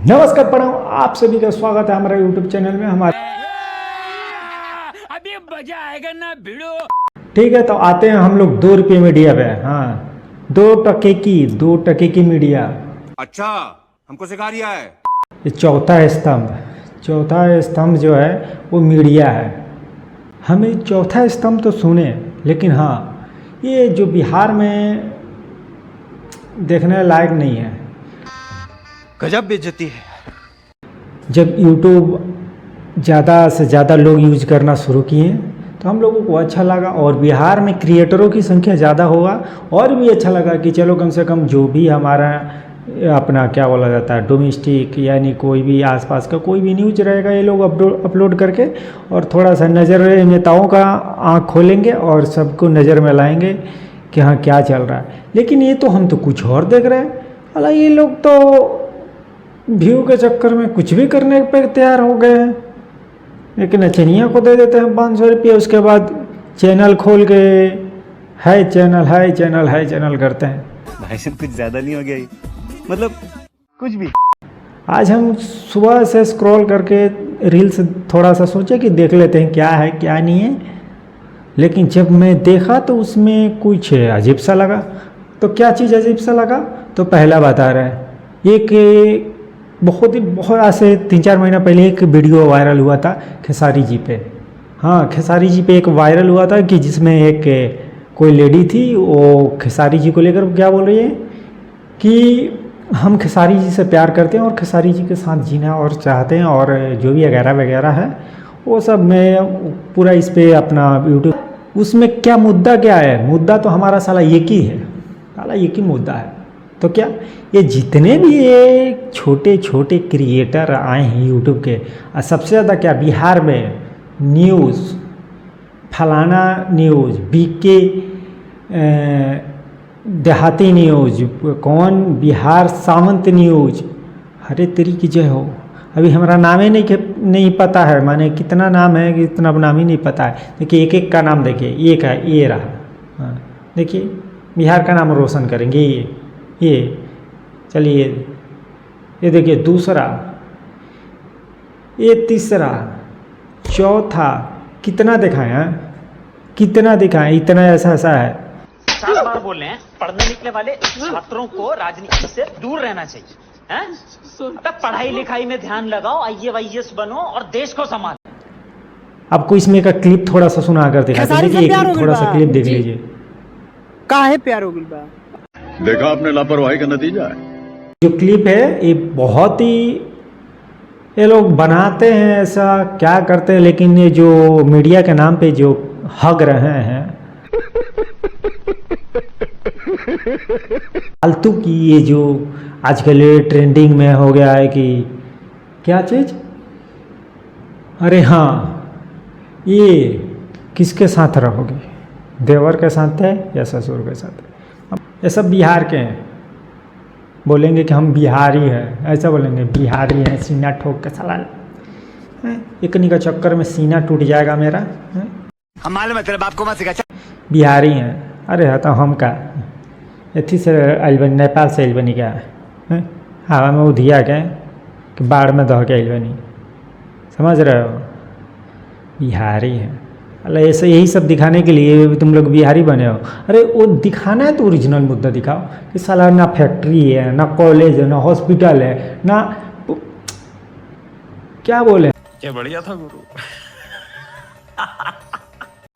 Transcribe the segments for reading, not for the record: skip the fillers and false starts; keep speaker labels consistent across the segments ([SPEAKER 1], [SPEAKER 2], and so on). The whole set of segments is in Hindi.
[SPEAKER 1] नमस्कार प्रणाम, आप सभी का स्वागत है हमारे YouTube चैनल में। हमारे
[SPEAKER 2] अभी मजा आएगा ना भिड़ो।
[SPEAKER 1] ठीक है, तो आते हैं हम लोग 2 रुपये मीडिया पे। हाँ, 2 टके की मीडिया।
[SPEAKER 3] अच्छा, हमको सिखा रिया है।
[SPEAKER 1] ये चौथा स्तंभ जो है वो मीडिया है। हमें चौथा स्तंभ तो सुने, लेकिन हाँ, ये जो बिहार में देखने लायक नहीं है।
[SPEAKER 3] गजब बेइज्जती है।
[SPEAKER 1] जब YouTube ज़्यादा से ज़्यादा लोग यूज करना शुरू किए तो हम लोगों को अच्छा लगा, और बिहार में क्रिएटरों की संख्या ज़्यादा होगा और भी अच्छा लगा कि चलो कम से कम जो भी हमारा अपना क्या बोला जाता है डोमेस्टिक, यानी कोई भी आसपास का कोई भी न्यूज रहेगा, ये लोग अपलोड करके और थोड़ा सा नज़र नेताओं का आँख खोलेंगे और सबको नज़र में लाएंगे कि हाँ क्या चल रहा है। लेकिन ये तो हम तो कुछ और देख रहे हैं। हालांकि ये लोग तो व्यू के चक्कर में कुछ भी करने पर तैयार हो गए हैं। एक नचनिया को दे देते हैं 500 रुपये, उसके बाद चैनल खोल के है चैनल करते हैं।
[SPEAKER 3] भाई साहब कुछ ज्यादा नहीं हो गया ये? मतलब कुछ भी।
[SPEAKER 1] आज हम सुबह से स्क्रॉल करके रील्स थोड़ा सा सोचे कि देख लेते हैं क्या है क्या नहीं है, लेकिन जब मैं देखा तो उसमें कुछ अजीब सा लगा। तो क्या चीज़ अजीब सा लगा, तो पहला बता रहा है। एक बहुत आज से 3-4 महीना पहले एक वीडियो वायरल हुआ था खेसारी जी पे। हाँ, खेसारी जी पे एक वायरल हुआ था कि जिसमें एक कोई लेडी थी, वो खेसारी जी को लेकर क्या बोल रही है कि हम खेसारी जी से प्यार करते हैं और खेसारी जी के साथ जीना और चाहते हैं, और जो भी वगैरह है वो सब। मैं पूरा इस पर अपना यूट्यूब, उसमें क्या मुद्दा क्या है? मुद्दा तो हमारा साला एक ही है, साला एक ही मुद्दा है। तो क्या ये जितने भी ये छोटे क्रिएटर आए हैं यूट्यूब के, सबसे ज़्यादा क्या बिहार में न्यूज़, फलाना न्यूज़, बीके देहाती न्यूज़, कौन बिहार सामंत न्यूज़, हरे तेरी की जय हो। अभी हमारा नाम ही नहीं पता है, माने कितना नाम है कि इतना नाम ही नहीं पता है। देखिए एक का नाम देखिए, एक है ये रहा। हाँ, देखिए बिहार का नाम रोशन करेंगे ये चलिए, ये देखिए दूसरा, ये तीसरा, चौथा, कितना दिखाएं, कितना दिखाएं, इतना ऐसा है।
[SPEAKER 4] 7 बार बोल रहे हैं, पढ़ने लिखने वाले छात्रों को राजनीति से दूर रहना चाहिए हैं? अबे पढ़ाई लिखाई में ध्यान लगाओ, IAS बनो और देश को संभालो।
[SPEAKER 1] आपको इसमें का क्लिप थोड़ा सा सुना कर दिखाते हैं, देखिए थोड़ा सा क्लिप देख लीजिए।
[SPEAKER 5] काहे प्यार हो गइल बा?
[SPEAKER 6] देखा आपने लापरवाही का नतीजा है।
[SPEAKER 1] जो क्लिप है ये बहुत ही, ये लोग बनाते हैं ऐसा क्या करते हैं, लेकिन ये जो मीडिया के नाम पे जो हग रहे हैं फालतू की, ये जो आजकल ये ट्रेंडिंग में हो गया है कि क्या चीज़, अरे हाँ, ये किसके साथ रहोगे, देवर के साथ है या ससुर के साथ है? ये सब बिहार के हैं, बोलेंगे कि हम बिहारी हैं, ऐसा बोलेंगे बिहारी हैं, सीना ठोक के साला इकनी का चक्कर में सीना टूट जाएगा मेरा।
[SPEAKER 3] हम मालूम है तेरे बाप को मत सिखा।
[SPEAKER 1] बिहारी हैं, अरे हाँ तो हम का एथी से अलबनी, नेपाल से अलबनी क्या है, हवा में उधिया के कि बाढ़ में दह के अलबनी, समझ रहे हो? बिहारी हैं। अल्लाह ऐसे यही सब दिखाने के लिए तुम लोग बिहारी बने हो। अरे वो दिखाना है तो ओरिजिनल मुद्दा दिखाओ कि साला ना फैक्ट्री है, ना कॉलेज है, ना हॉस्पिटल है, ना क्या बोले,
[SPEAKER 2] क्या बढ़िया था गुरु।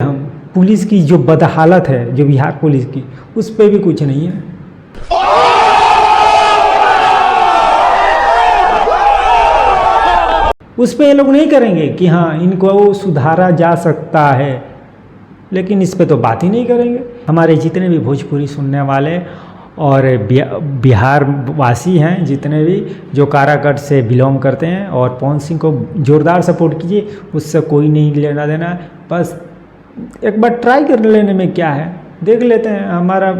[SPEAKER 1] हम पुलिस की जो बदहालत है, जो बिहार पुलिस की, उस पर भी कुछ नहीं है। उस पर ये लोग नहीं करेंगे कि हाँ इनको सुधारा जा सकता है, लेकिन इस पे तो बात ही नहीं करेंगे। हमारे जितने भी भोजपुरी सुनने वाले और बिहार वासी हैं, जितने भी जो काराकाट से बिलोंग करते हैं, और पवन सिंह को ज़ोरदार सपोर्ट कीजिए, उससे कोई नहीं लेना देना। बस एक बार ट्राई कर लेने में क्या है, देख लेते हैं। हमारा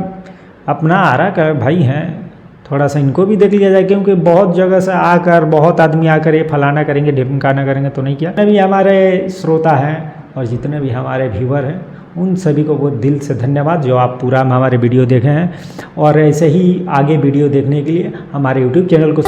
[SPEAKER 1] अपना आरा का भाई हैं, थोड़ा सा इनको भी देख लिया जाए, क्योंकि बहुत जगह से आकर बहुत आदमी आकर ये फलाना करेंगे ढिमकाना करेंगे तो नहीं किया। जितने भी हमारे श्रोता हैं और जितने भी हमारे व्यूवर हैं, उन सभी को बहुत दिल से धन्यवाद जो आप पूरा हमारे वीडियो देखे हैं, और ऐसे ही आगे वीडियो देखने के लिए हमारे यूट्यूब चैनल को